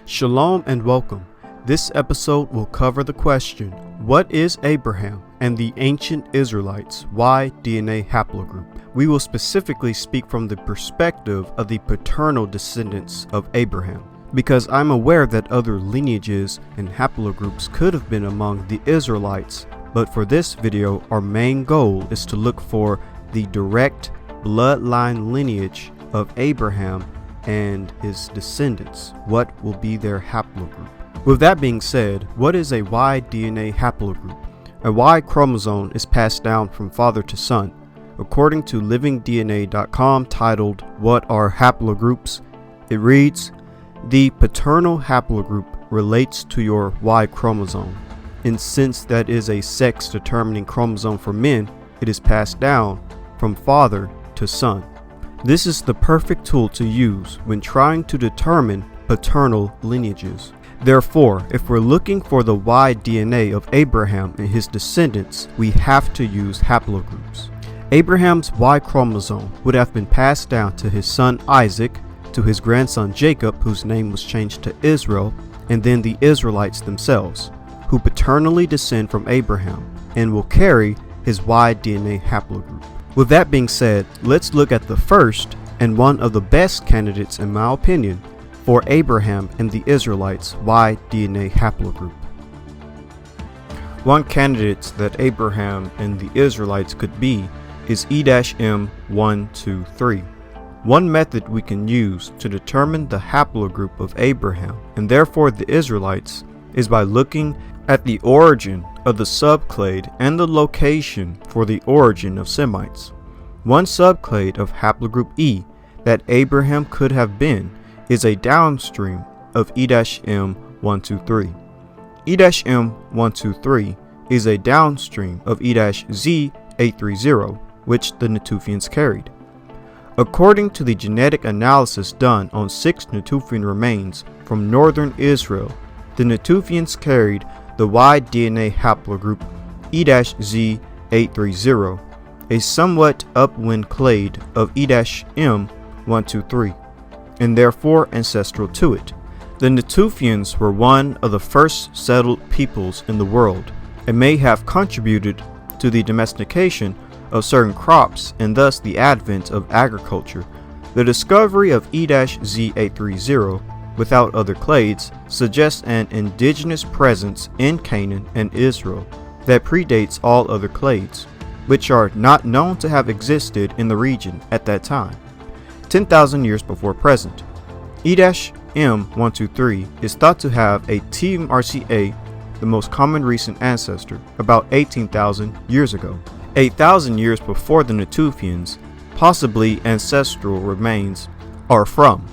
Shalom and welcome. This episode will cover the question, what is Abraham and the ancient Israelites' Y DNA haplogroup? We will specifically speak from the perspective of the paternal descendants of Abraham, because I'm aware that other lineages and haplogroups could have been among the Israelites, but for this video, our main goal is to look for the direct bloodline lineage of Abraham and his descendants. What will be their haplogroup? With that being said, what is a Y DNA haplogroup? A Y chromosome is passed down from father to son. According to livingdna.com, titled What Are Haplogroups? It reads, the paternal haplogroup relates to your Y chromosome. And since that is a sex-determining chromosome for men, it is passed down from father to son. This is the perfect tool to use when trying to determine paternal lineages. Therefore, if we're looking for the Y DNA of Abraham and his descendants, we have to use haplogroups. Abraham's Y chromosome would have been passed down to his son Isaac, to his grandson Jacob, whose name was changed to Israel, and then the Israelites themselves, who paternally descend from Abraham and will carry his Y DNA haplogroup. With that being said, let's look at the first and one of the best candidates, in my opinion, for Abraham and the Israelites' Y DNA haplogroup. One candidate that Abraham and the Israelites could be is E-M123. One method we can use to determine the haplogroup of Abraham and therefore the Israelites is by looking at the origin of the subclade and the location for the origin of Semites. One subclade of haplogroup E that Abraham could have been is a downstream of E-M123. E-M123 is a downstream of E-Z830, which the Natufians carried. According to the genetic analysis done on 6 Natufian remains from northern Israel, the Natufians carried the Y DNA haplogroup E-Z830, a somewhat upwind clade of E-M123, and therefore ancestral to it. The Natufians were one of the first settled peoples in the world, and may have contributed to the domestication of certain crops and thus the advent of agriculture. The discovery of E-Z830 without other clades suggests an indigenous presence in Canaan and Israel that predates all other clades, which are not known to have existed in the region at that time, 10,000 years before present. E-M123 is thought to have a TMRCA, the most common recent ancestor, about 18,000 years ago, 8,000 years before the Natufians, possibly ancestral remains are from.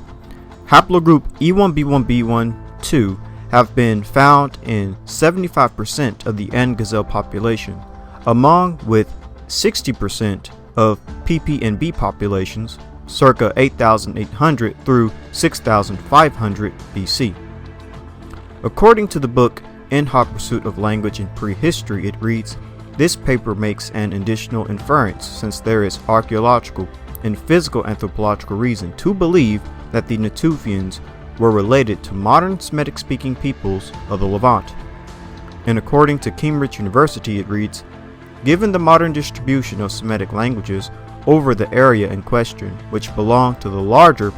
Haplogroup E1b1b12 have been found in 75% of the N gazelle population, along with 60% of PP&B populations, circa 8,800 through 6,500 BC. According to the book In Hot Pursuit of Language in Prehistory, it reads, this paper makes an additional inference since there is archaeological and physical anthropological reason to believe that the Natufians were related to modern Semitic-speaking peoples of the Levant. And according to Cambridge University, it reads, given the modern distribution of Semitic languages over the area in question, which belong to the larger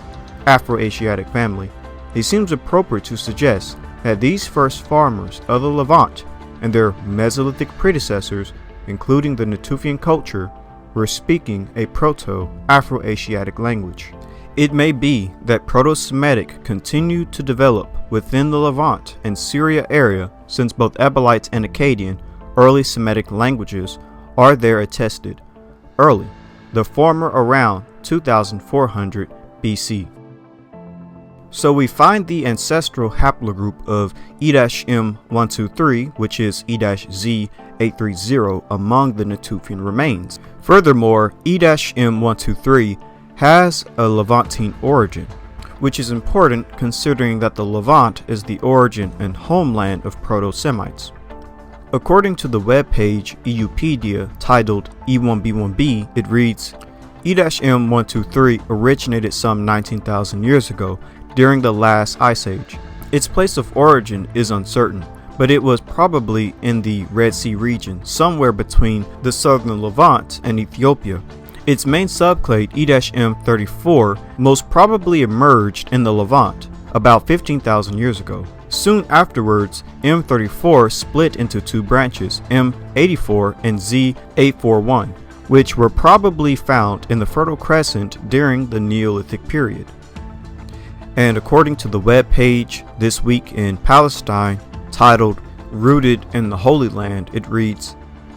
Afro-Asiatic family, it seems appropriate to suggest that these first farmers of the Levant and their Mesolithic predecessors, including the Natufian culture, were speaking a Proto-Afro-Asiatic language. It may be that Proto-Semitic continued to develop within the Levant and Syria area since both Ebalites and Akkadian, early Semitic languages, are there attested early, the former around 2400 BC. So we find the ancestral haplogroup of E-M123, which is E-Z830, among the Natufian remains. Furthermore, E-M123 has a Levantine origin, which is important considering that the Levant is the origin and homeland of Proto-Semites. According to the webpage Eupedia titled E1b1b, it reads, E-M123 originated some 19,000 years ago during the last ice age. Its place of origin is uncertain, but it was probably in the Red Sea region, somewhere between the southern Levant and Ethiopia. Its main subclade, E-M123, most probably emerged in the Levant about 15,000 years ago. Soon afterwards, M34 split into two branches, M84 and Z841, which were probably found in the Fertile Crescent during the Neolithic period. And according to the web page This Week in Palestine, titled Rooted in the Holy Land, it reads,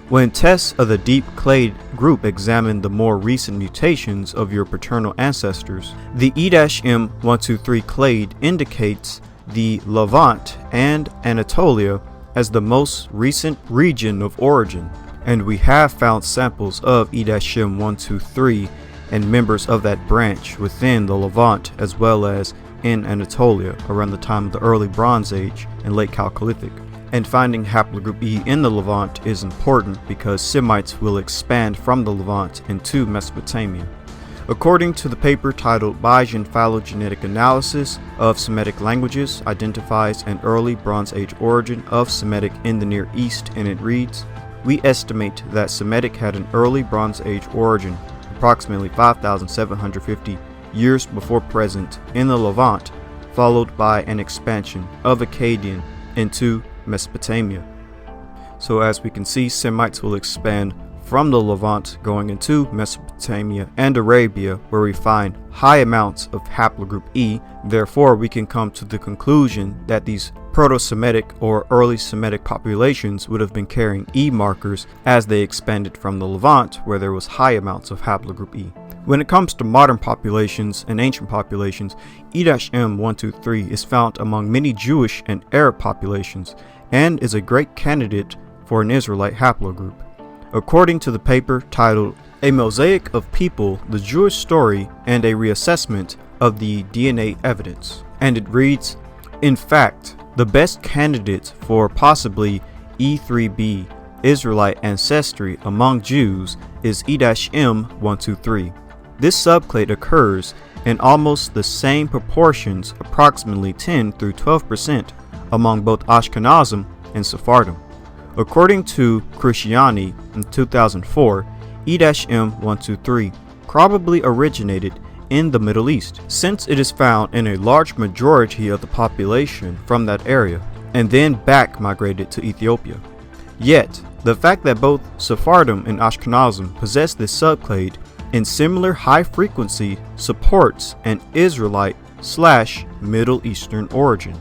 when tests of the deep clade group examine the more recent mutations of your paternal ancestors, the E-M123 clade indicates the Levant and Anatolia as the most recent region of origin, and we have found samples of E-M123 and members of that branch within the Levant as well as in Anatolia around the time of the early Bronze Age and late Chalcolithic. And finding haplogroup E in the Levant is important because Semites will expand from the Levant into Mesopotamia. According to the paper titled Bayesian Phylogenetic Analysis of Semitic Languages identifies an early Bronze Age origin of Semitic in the Near East, and it reads, we estimate that Semitic had an early Bronze Age origin, approximately 5,750 years before present, in the Levant, followed by an expansion of Akkadian into Mesopotamia. So as we can see, Semites will expand from the Levant going into Mesopotamia and Arabia, where we find high amounts of haplogroup E. Therefore, we can come to the conclusion that these Proto-Semitic or early Semitic populations would have been carrying E markers as they expanded from the Levant, where there was high amounts of haplogroup E. When it comes to modern populations and ancient populations, E-M123 is found among many Jewish and Arab populations and is a great candidate for an Israelite haplogroup. According to the paper titled A Mosaic of People, the Jewish Story and a Reassessment of the DNA Evidence, and it reads, in fact, the best candidates for possibly E3b Israelite ancestry among Jews is E-M123. This subclade occurs in almost the same proportions, approximately 10 through 12%, among both Ashkenazim and Sephardim. According to Christiani in 2004, E-M123 probably originated in the Middle East, since it is found in a large majority of the population from that area, and then back migrated to Ethiopia. Yet, the fact that both Sephardim and Ashkenazim possess this subclade in similar high frequency supports an Israelite/Middle Eastern origin.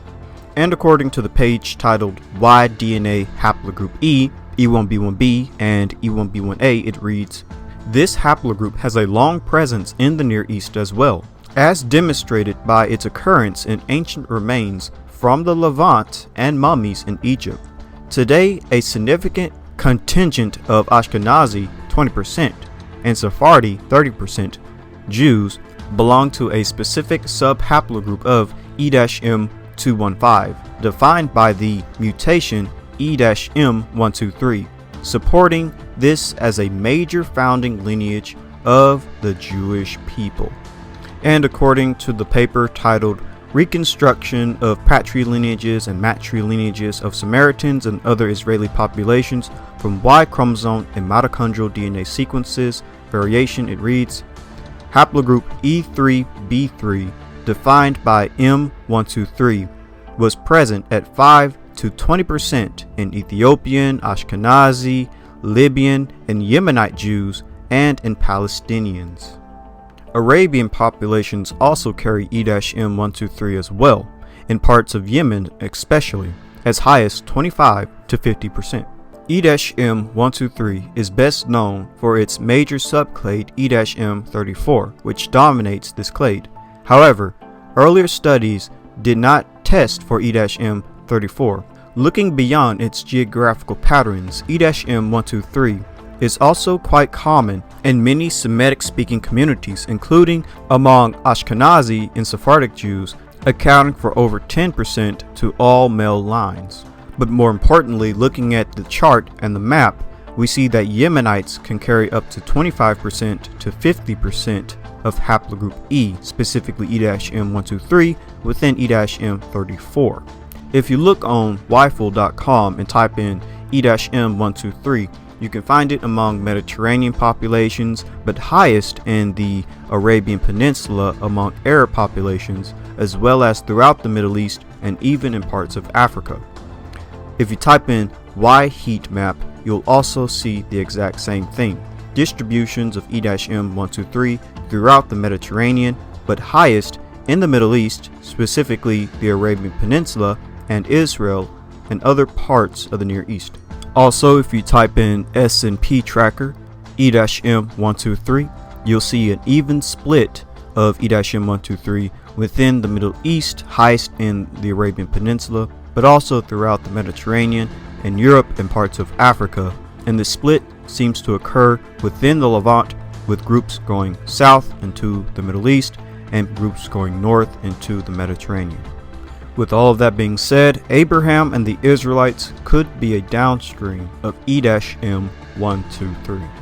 And according to the page titled Why DNA Haplogroup E, E1b1b, and E1b1a, it reads, this haplogroup has a long presence in the Near East as well, as demonstrated by its occurrence in ancient remains from the Levant and mummies in Egypt. Today, a significant contingent of Ashkenazi, 20%, and Sephardi, 30%, Jews belong to a specific subhaplogroup of E-M215, defined by the mutation E-M123, supporting this as a major founding lineage of the Jewish people. And according to the paper titled Reconstruction of Patrilineages and Matrilineages of Samaritans and Other Israeli Populations from Y chromosome and mitochondrial DNA Sequences Variation, it reads, haplogroup E3b3, defined by M123, was present at 5 to 20% in Ethiopian, Ashkenazi, Libyan, and Yemenite Jews, and in Palestinians. Arabian populations also carry E-M123 as well, in parts of Yemen especially, as high as 25 to 50%. E-M123 is best known for its major subclade E-M34, which dominates this clade. However, earlier studies did not test for E-M34. Looking beyond its geographical patterns, E-M123 is also quite common in many Semitic-speaking communities, including among Ashkenazi and Sephardic Jews, accounting for over 10% to all male lines. But more importantly, looking at the chart and the map we see that Yemenites can carry up to 25% to 50% of haplogroup E, specifically E-M123 within E-M34. If you look on yful.com and type in E-M123, you can find it among Mediterranean populations, but highest in the Arabian Peninsula among Arab populations, as well as throughout the Middle East and even in parts of Africa. If you type in Y heat map, you'll also see the exact same thing. Distributions of E-M123 throughout the Mediterranean, but highest in the Middle East, specifically the Arabian Peninsula and Israel and other parts of the Near East. Also, if you type in S&P tracker E-M123, you'll see an even split of E-M123 within the Middle East, highest in the Arabian Peninsula, but also throughout the Mediterranean and Europe and parts of Africa. And the split seems to occur within the Levant, with groups going south into the Middle East and groups going north into the Mediterranean. With all of that being said, Abraham and the Israelites could be a downstream of E-M123.